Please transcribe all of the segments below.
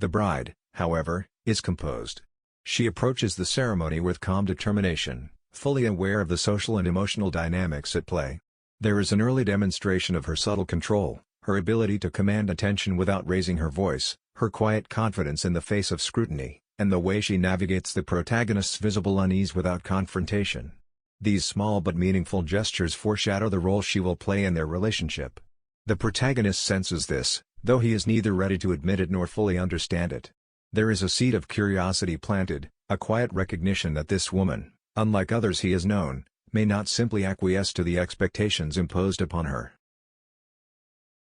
The bride, however, is composed. She approaches the ceremony with calm determination, fully aware of the social and emotional dynamics at play. There is an early demonstration of her subtle control, her ability to command attention without raising her voice, her quiet confidence in the face of scrutiny, and the way she navigates the protagonist's visible unease without confrontation. These small but meaningful gestures foreshadow the role she will play in their relationship. The protagonist senses this, though he is neither ready to admit it nor fully understand it. There is a seed of curiosity planted, a quiet recognition that this woman, unlike others he has known, may not simply acquiesce to the expectations imposed upon her.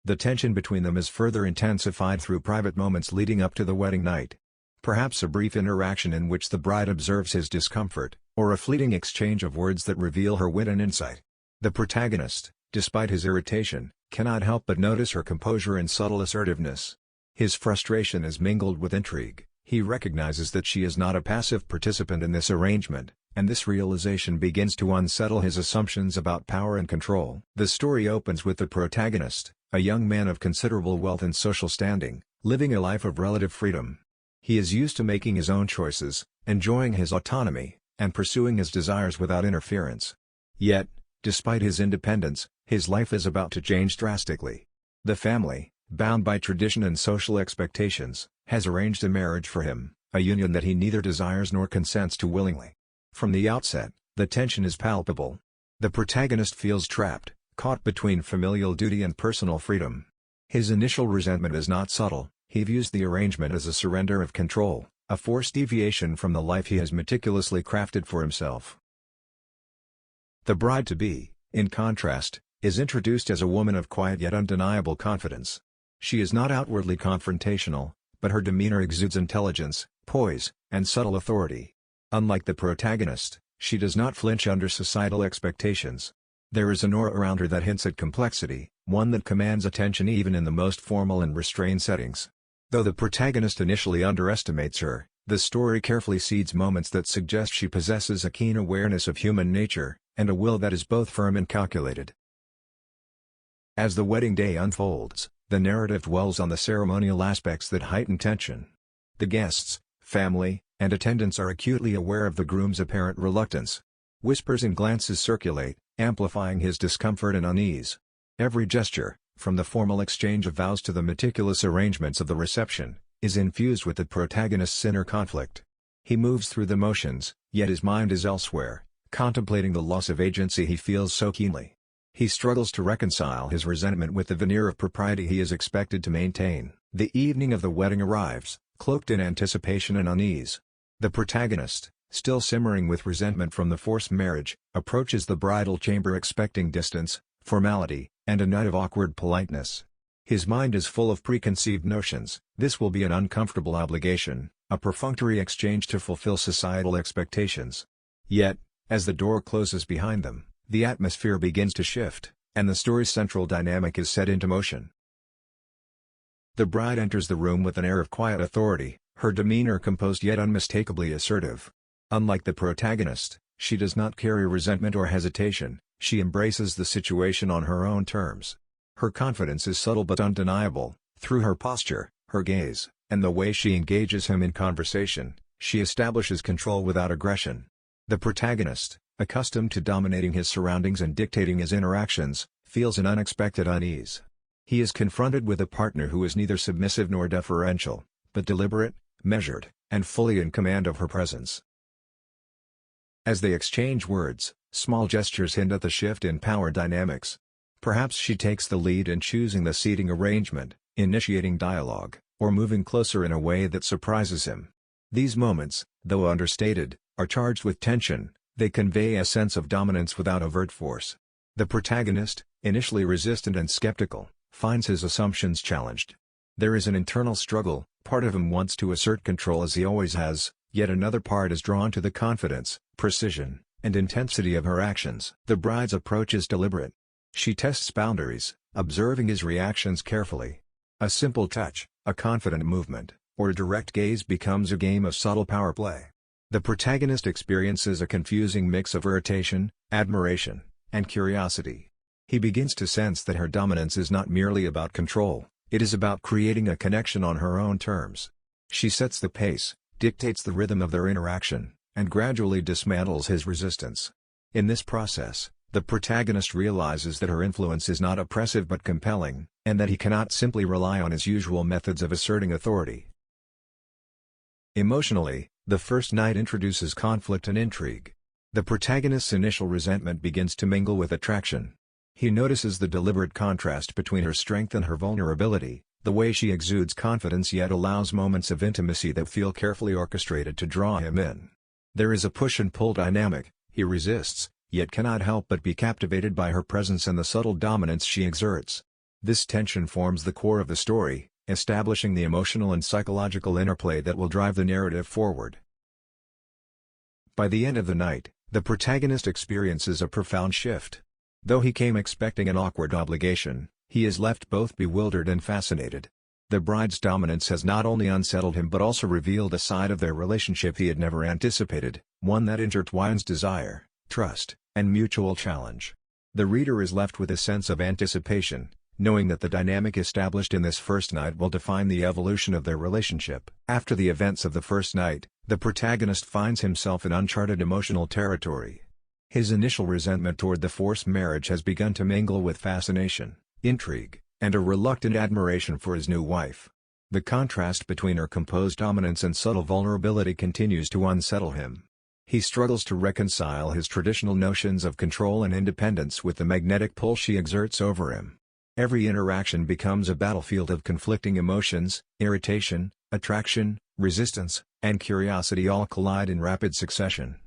The tension between them is further intensified through private moments leading up to the wedding night. Perhaps a brief interaction in which the bride observes his discomfort, or a fleeting exchange of words that reveal her wit and insight. The protagonist, despite his irritation, cannot help but notice her composure and subtle assertiveness. His frustration is mingled with intrigue. He recognizes that she is not a passive participant in this arrangement, and this realization begins to unsettle his assumptions about power and control. The story opens with the protagonist, a young man of considerable wealth and social standing, living a life of relative freedom. He is used to making his own choices, enjoying his autonomy, and pursuing his desires without interference. Yet, despite his independence, his life is about to change drastically. The family, bound by tradition and social expectations, has arranged a marriage for him, a union that he neither desires nor consents to willingly. From the outset, the tension is palpable. The protagonist feels trapped, caught between familial duty and personal freedom. His initial resentment is not subtle. He views the arrangement as a surrender of control, a forced deviation from the life he has meticulously crafted for himself. The bride-to-be, in contrast, is introduced as a woman of quiet yet undeniable confidence. She is not outwardly confrontational, but her demeanor exudes intelligence, poise, and subtle authority. Unlike the protagonist, she does not flinch under societal expectations. There is an aura around her that hints at complexity, one that commands attention even in the most formal and restrained settings. Though the protagonist initially underestimates her, the story carefully seeds moments that suggest she possesses a keen awareness of human nature, and a will that is both firm and calculated. As the wedding day unfolds, the narrative dwells on the ceremonial aspects that heighten tension. The guests, family, and attendants are acutely aware of the groom's apparent reluctance. Whispers and glances circulate, amplifying his discomfort and unease. Every gesture, from the formal exchange of vows to the meticulous arrangements of the reception, is infused with the protagonist's inner conflict. He moves through the motions, yet his mind is elsewhere, contemplating the loss of agency he feels so keenly. He struggles to reconcile his resentment with the veneer of propriety he is expected to maintain. The evening of the wedding arrives, cloaked in anticipation and unease. The protagonist, still simmering with resentment from the forced marriage, approaches the bridal chamber expecting distance, formality, and a night of awkward politeness. His mind is full of preconceived notions. This will be an uncomfortable obligation, a perfunctory exchange to fulfill societal expectations. Yet, as the door closes behind them, the atmosphere begins to shift, and the story's central dynamic is set into motion. The bride enters the room with an air of quiet authority, her demeanor composed yet unmistakably assertive. Unlike the protagonist, she does not carry resentment or hesitation. She embraces the situation on her own terms. Her confidence is subtle but undeniable. Through her posture, her gaze, and the way she engages him in conversation, she establishes control without aggression. The protagonist, accustomed to dominating his surroundings and dictating his interactions, feels an unexpected unease. He is confronted with a partner who is neither submissive nor deferential, but deliberate, measured, and fully in command of her presence. As they exchange words, small gestures hint at the shift in power dynamics. Perhaps she takes the lead in choosing the seating arrangement, initiating dialogue, or moving closer in a way that surprises him. These moments, though understated, are charged with tension. They convey a sense of dominance without overt force. The protagonist, initially resistant and skeptical, finds his assumptions challenged. There is an internal struggle. Part of him wants to assert control as he always has, yet another part is drawn to the confidence, precision, and intensity of her actions. The bride's approach is deliberate. She tests boundaries, observing his reactions carefully. A simple touch, a confident movement, or a direct gaze becomes a game of subtle power play. The protagonist experiences a confusing mix of irritation, admiration, and curiosity. He begins to sense that her dominance is not merely about control, it is about creating a connection on her own terms. She sets the pace, dictates the rhythm of their interaction, and gradually dismantles his resistance. In this process, the protagonist realizes that her influence is not oppressive but compelling, and that he cannot simply rely on his usual methods of asserting authority. Emotionally, the first night introduces conflict and intrigue. The protagonist's initial resentment begins to mingle with attraction. He notices the deliberate contrast between her strength and her vulnerability, the way she exudes confidence yet allows moments of intimacy that feel carefully orchestrated to draw him in. There is a push and pull dynamic. He resists, yet cannot help but be captivated by her presence and the subtle dominance she exerts. This tension forms the core of the story, establishing the emotional and psychological interplay that will drive the narrative forward. By the end of the night, the protagonist experiences a profound shift. Though he came expecting an awkward obligation, he is left both bewildered and fascinated. The bride's dominance has not only unsettled him but also revealed a side of their relationship he had never anticipated, one that intertwines desire, trust, and mutual challenge. The reader is left with a sense of anticipation, knowing that the dynamic established in this first night will define the evolution of their relationship. After the events of the first night, the protagonist finds himself in uncharted emotional territory. His initial resentment toward the forced marriage has begun to mingle with fascination, intrigue, and a reluctant admiration for his new wife. The contrast between her composed dominance and subtle vulnerability continues to unsettle him. He struggles to reconcile his traditional notions of control and independence with the magnetic pull she exerts over him. Every interaction becomes a battlefield of conflicting emotions, irritation, attraction, resistance, and curiosity all collide in rapid succession.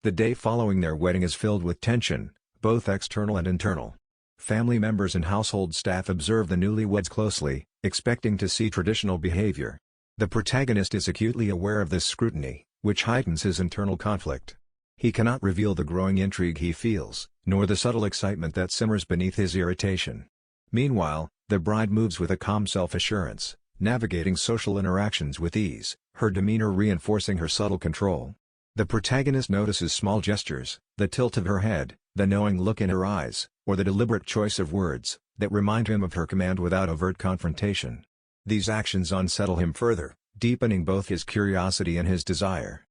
The day following their wedding is filled with tension, both external and internal. Family members and household staff observe the newlyweds closely, expecting to see traditional behavior. The protagonist is acutely aware of this scrutiny, which heightens his internal conflict. He cannot reveal the growing intrigue he feels, nor the subtle excitement that simmers beneath his irritation. Meanwhile, the bride moves with a calm self-assurance, navigating social interactions with ease, her demeanor reinforcing her subtle control. The protagonist notices small gestures, the tilt of her head, the knowing look in her eyes, or the deliberate choice of words, that remind him of her command without overt confrontation. These actions unsettle him further, deepening both his curiosity and his desire.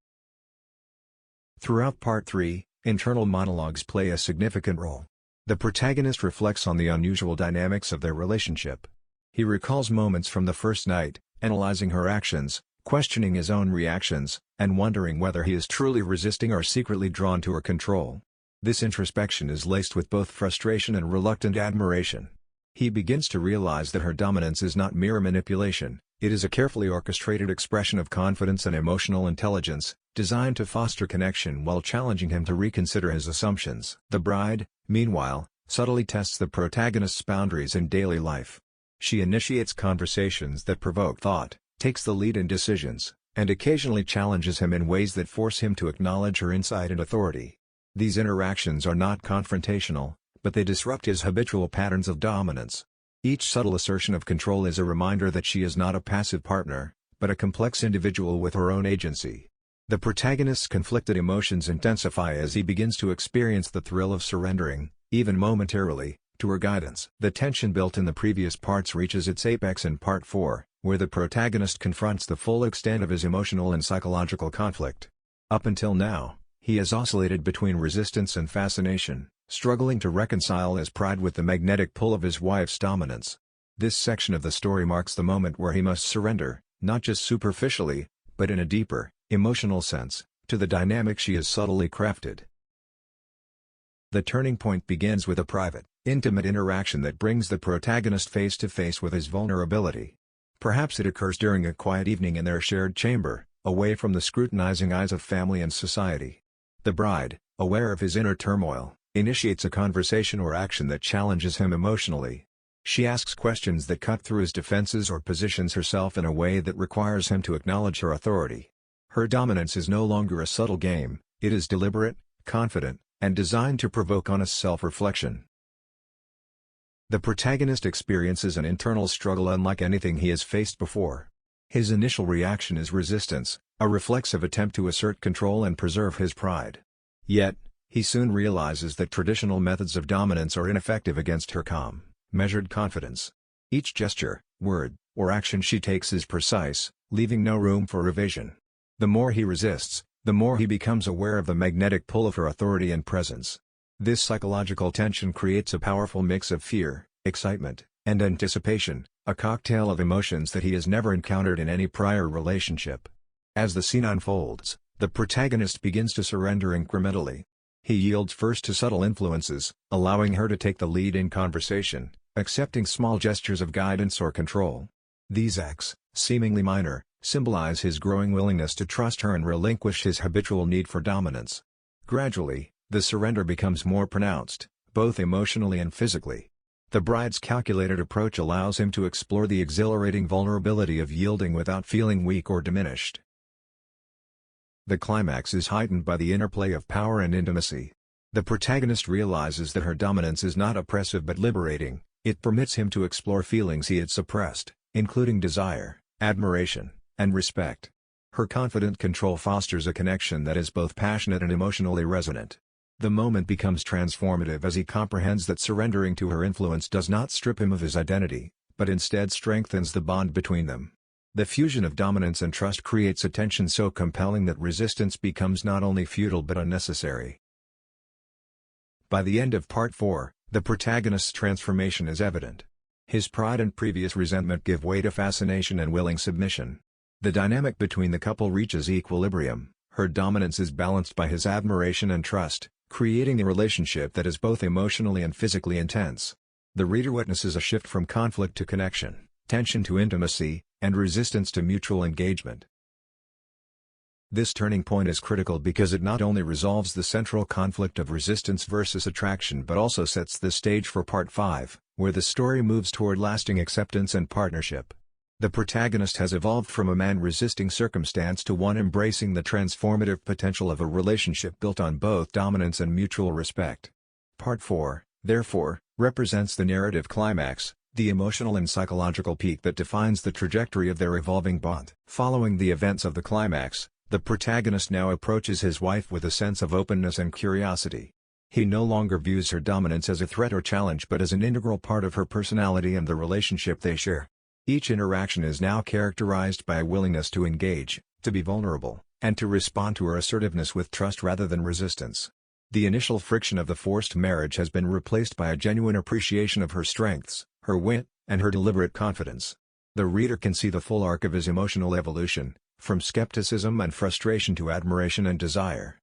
Throughout Part 3, internal monologues play a significant role. The protagonist reflects on the unusual dynamics of their relationship. He recalls moments from the first night, analyzing her actions, questioning his own reactions, and wondering whether he is truly resisting or secretly drawn to her control. This introspection is laced with both frustration and reluctant admiration. He begins to realize that her dominance is not mere manipulation, it is a carefully orchestrated expression of confidence and emotional intelligence, designed to foster connection while challenging him to reconsider his assumptions. The bride, meanwhile, subtly tests the protagonist's boundaries in daily life. She initiates conversations that provoke thought, takes the lead in decisions, and occasionally challenges him in ways that force him to acknowledge her insight and authority. These interactions are not confrontational, but they disrupt his habitual patterns of dominance. Each subtle assertion of control is a reminder that she is not a passive partner, but a complex individual with her own agency. The protagonist's conflicted emotions intensify as he begins to experience the thrill of surrendering, even momentarily, to her guidance. The tension built in the previous parts reaches its apex in Part 4, where the protagonist confronts the full extent of his emotional and psychological conflict. Up until now, he has oscillated between resistance and fascination, struggling to reconcile his pride with the magnetic pull of his wife's dominance. This section of the story marks the moment where he must surrender, not just superficially, but in a deeper, emotional sense, to the dynamic she has subtly crafted. The turning point begins with a private, intimate interaction that brings the protagonist face to face with his vulnerability. Perhaps it occurs during a quiet evening in their shared chamber, away from the scrutinizing eyes of family and society. The bride, aware of his inner turmoil, initiates a conversation or action that challenges him emotionally. She asks questions that cut through his defenses or positions herself in a way that requires him to acknowledge her authority. Her dominance is no longer a subtle game, it is deliberate, confident, and designed to provoke honest self-reflection. The protagonist experiences an internal struggle unlike anything he has faced before. His initial reaction is resistance, a reflexive attempt to assert control and preserve his pride. Yet, he soon realizes that traditional methods of dominance are ineffective against her calm, measured confidence. Each gesture, word, or action she takes is precise, leaving no room for revision. The more he resists, the more he becomes aware of the magnetic pull of her authority and presence. This psychological tension creates a powerful mix of fear, excitement, and anticipation, a cocktail of emotions that he has never encountered in any prior relationship. As the scene unfolds, the protagonist begins to surrender incrementally. He yields first to subtle influences, allowing her to take the lead in conversation, accepting small gestures of guidance or control. These acts, seemingly minor, symbolize his growing willingness to trust her and relinquish his habitual need for dominance. Gradually, the surrender becomes more pronounced, both emotionally and physically. The bride's calculated approach allows him to explore the exhilarating vulnerability of yielding without feeling weak or diminished. The climax is heightened by the interplay of power and intimacy. The protagonist realizes that her dominance is not oppressive but liberating. It permits him to explore feelings he had suppressed, including desire, admiration, and respect. Her confident control fosters a connection that is both passionate and emotionally resonant. The moment becomes transformative as he comprehends that surrendering to her influence does not strip him of his identity, but instead strengthens the bond between them. The fusion of dominance and trust creates a tension so compelling that resistance becomes not only futile but unnecessary. By the end of Part 4, the protagonist's transformation is evident. His pride and previous resentment give way to fascination and willing submission. The dynamic between the couple reaches equilibrium. Her dominance is balanced by his admiration and trust, creating a relationship that is both emotionally and physically intense. The reader witnesses a shift from conflict to connection, tension to intimacy, and resistance to mutual engagement. This turning point is critical because it not only resolves the central conflict of resistance versus attraction but also sets the stage for Part 5, where the story moves toward lasting acceptance and partnership. The protagonist has evolved from a man resisting circumstance to one embracing the transformative potential of a relationship built on both dominance and mutual respect. Part 4, therefore, represents the narrative climax, the emotional and psychological peak that defines the trajectory of their evolving bond. Following the events of the climax, the protagonist now approaches his wife with a sense of openness and curiosity. He no longer views her dominance as a threat or challenge but as an integral part of her personality and the relationship they share. Each interaction is now characterized by a willingness to engage, to be vulnerable, and to respond to her assertiveness with trust rather than resistance. The initial friction of the forced marriage has been replaced by a genuine appreciation of her strengths, her wit, and her deliberate confidence. The reader can see the full arc of his emotional evolution, from skepticism and frustration to admiration and desire.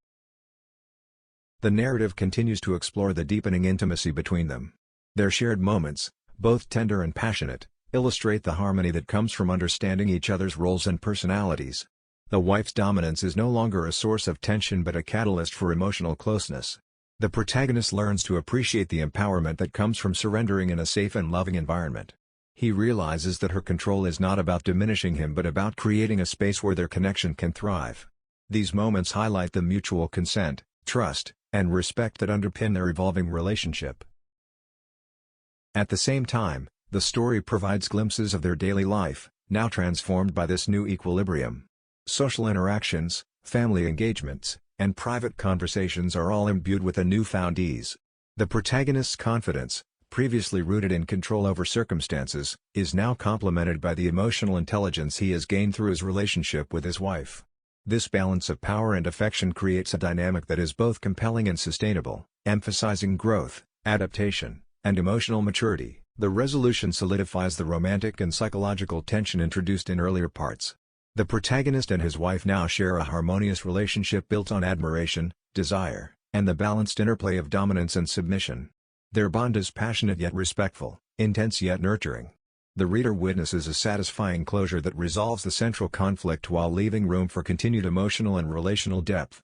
The narrative continues to explore the deepening intimacy between them. Their shared moments, both tender and passionate, illustrate the harmony that comes from understanding each other's roles and personalities. The wife's dominance is no longer a source of tension but a catalyst for emotional closeness. The protagonist learns to appreciate the empowerment that comes from surrendering in a safe and loving environment. He realizes that her control is not about diminishing him but about creating a space where their connection can thrive. These moments highlight the mutual consent, trust, and respect that underpin their evolving relationship. At the same time, the story provides glimpses of their daily life, now transformed by this new equilibrium. Social interactions, family engagements, and private conversations are all imbued with a newfound ease. The protagonist's confidence, previously rooted in control over circumstances, is now complemented by the emotional intelligence he has gained through his relationship with his wife. This balance of power and affection creates a dynamic that is both compelling and sustainable, emphasizing growth, adaptation, and emotional maturity. The resolution solidifies the romantic and psychological tension introduced in earlier parts. The protagonist and his wife now share a harmonious relationship built on admiration, desire, and the balanced interplay of dominance and submission. Their bond is passionate yet respectful, intense yet nurturing. The reader witnesses a satisfying closure that resolves the central conflict while leaving room for continued emotional and relational depth.